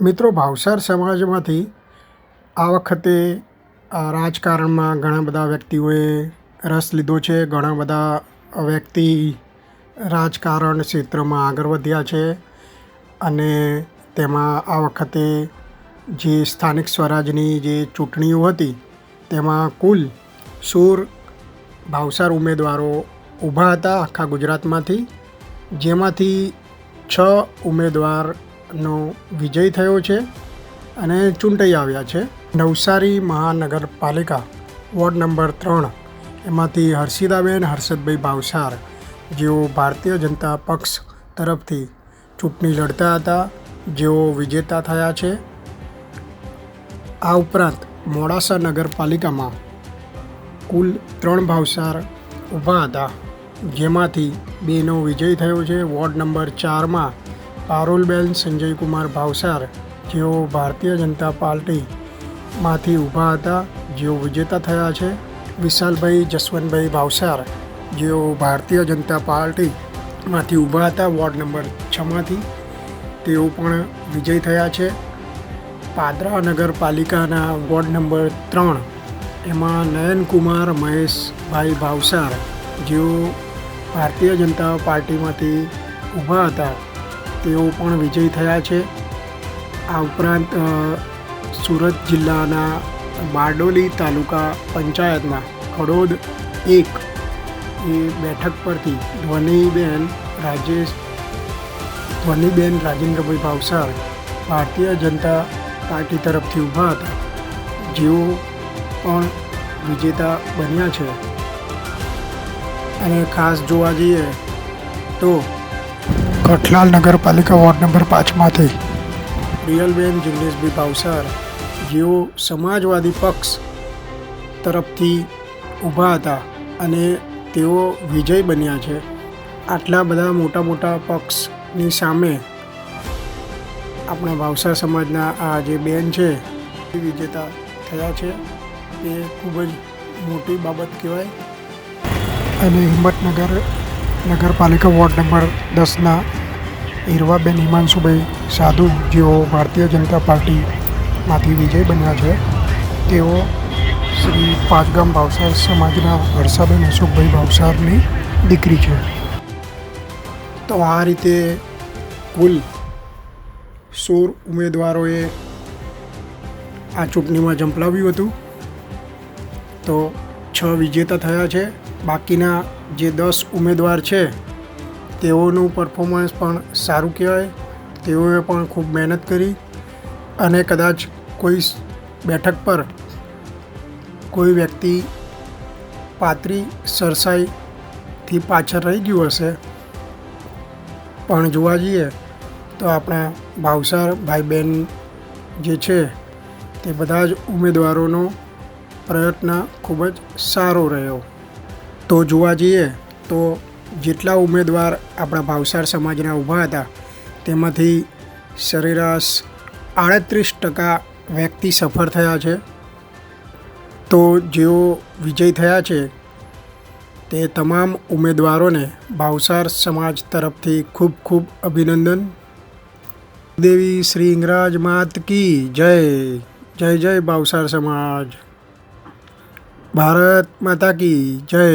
મિત્રો, ભાવસાર સમાજમાંથી આ વખતે રાજકારણમાં ઘણા બધા વ્યક્તિઓએ રસ લીધો છે. ઘણા બધા વ્યક્તિ રાજકારણ ક્ષેત્રમાં આગળ વધ્યા છે અને તેમાં આ વખતે જે સ્થાનિક સ્વરાજની જે ચૂંટણીઓ હતી તેમાં કુલ 16 ભાવસાર ઉમેદવારો ઊભા હતા આખા ગુજરાતમાંથી, જેમાંથી 6 ઉમેદવારનો વિજય થયો છે અને ચૂંટાઈ આવ્યા છે. નવસારી મહાનગરપાલિકા વોર્ડ નંબર 3 એમાંથી હર્ષિદાબેન હર્ષદભાઈ ભાવસાર, જેઓ ભારતીય જનતા પક્ષ તરફથી ચૂંટણી લડતા હતા, જેઓ વિજેતા થયા છે. આ ઉપરાંત મોડાસા નગરપાલિકામાં કુલ 3 ભાવસાર ઊભા હતા, જેમાંથી 2નો વિજય થયો છે. વોર્ડ નંબર 4માં પારુલબેન સંજયકુમાર ભાવસાર, જેઓ ભારતીય જનતા પાર્ટીમાંથી ઊભા હતા, જેઓ વિજેતા થયા છે. વિશાલભાઈ જસવંતભાઈ ભાવસાર, જેઓ ભારતીય જનતા પાર્ટીમાંથી ઊભા હતા વોર્ડ નંબર 6માંથી, તેઓ પણ વિજય થયા છે. પાદરા નગરપાલિકાના વોર્ડ નંબર 3 એમાં નયનકુમાર મહેશભાઈ ભાવસાર, જેઓ ભારતીય જનતા પાર્ટીમાંથી ઊભા હતા, તેઓ પણ વિજય થયા છે. આ ઉપરાંત સુરત જિલ્લાના બારડોલી તાલુકા પંચાયતમાં ખડોદ 1 એ બેઠક પરથી ધ્વનિબેન રાજેન્દ્રભાઈ ભાવસાર ભારતીય જનતા પાર્ટી તરફથી ઊભા હતા, જેઓ પણ વિજેતા બન્યા છે. અને ખાસ જોવા જઈએ તો કઠલાલ નગરપાલિકા વોર્ડ નંબર 5માંથી રિયલબેન જિગ્નેશભાઈ ભાવસાર, જેઓ સમાજવાદી પક્ષ તરફથી ઊભા હતા અને તેઓ વિજય બન્યા છે. આટલા બધા મોટા મોટા પક્ષની સામે આપણા ભાવસાર સમાજના આ જે બેન છે એ વિજેતા થયા છે. એ ખૂબ જ મોટી બાબત કહેવાય. અને હિંમતનગર નગરપાલિકા વોર્ડ નંબર 10ના હીરવાબેન હિમાંશુભાઈ સાધુ, જેઓ ભારતીય જનતા પાર્ટીમાંથી વિજય બન્યા છે, તેઓ શ્રી પાંચગામ ભાવસાર સમાજના હર્ષાબેન અશોકભાઈ ભાવસારની દીકરી છે. તો આ રીતે કુલ 16 ઉમેદવારોએ આ ચૂંટણીમાં ઝંપલાવ્યું હતું. તો 6 વિજેતા થયા છે. બાકીના જે 10 ઉમેદવાર છે તેઓનું પરફોર્મન્સ પણ સારું કહેવાય. તેઓએ પણ ખૂબ મહેનત કરી અને કદાચ કોઈ બેઠક પર કોઈ વ્યક્તિ પાતળી સરસાઈથી પાછળ રહી ગયું હશે, પણ જોવા જઈએ તો આપણા ભાવસાર ભાઈ બહેન જે છે તે બધા જ ઉમેદવારોનો પ્રયત્ન ખૂબ જ સારો રહ્યો. તો જોવા જઈએ તો જેટલા ઉમેદવાર આપણા ભાવસાર સમાજના ઊભા હતા તેમાંથી સરેરાશ 38% વ્યક્તિ સફળ થયા છે. તો જેઓ વિજય થયા છે તે તમામ ઉમેદવારોને ભાવસાર સમાજ તરફથી ખૂબ ખૂબ અભિનંદન. દેવી શ્રી હિંગરાજ માત કી જય. જય જય ભાવસાર સમાજ. ભારત માતા કી જય.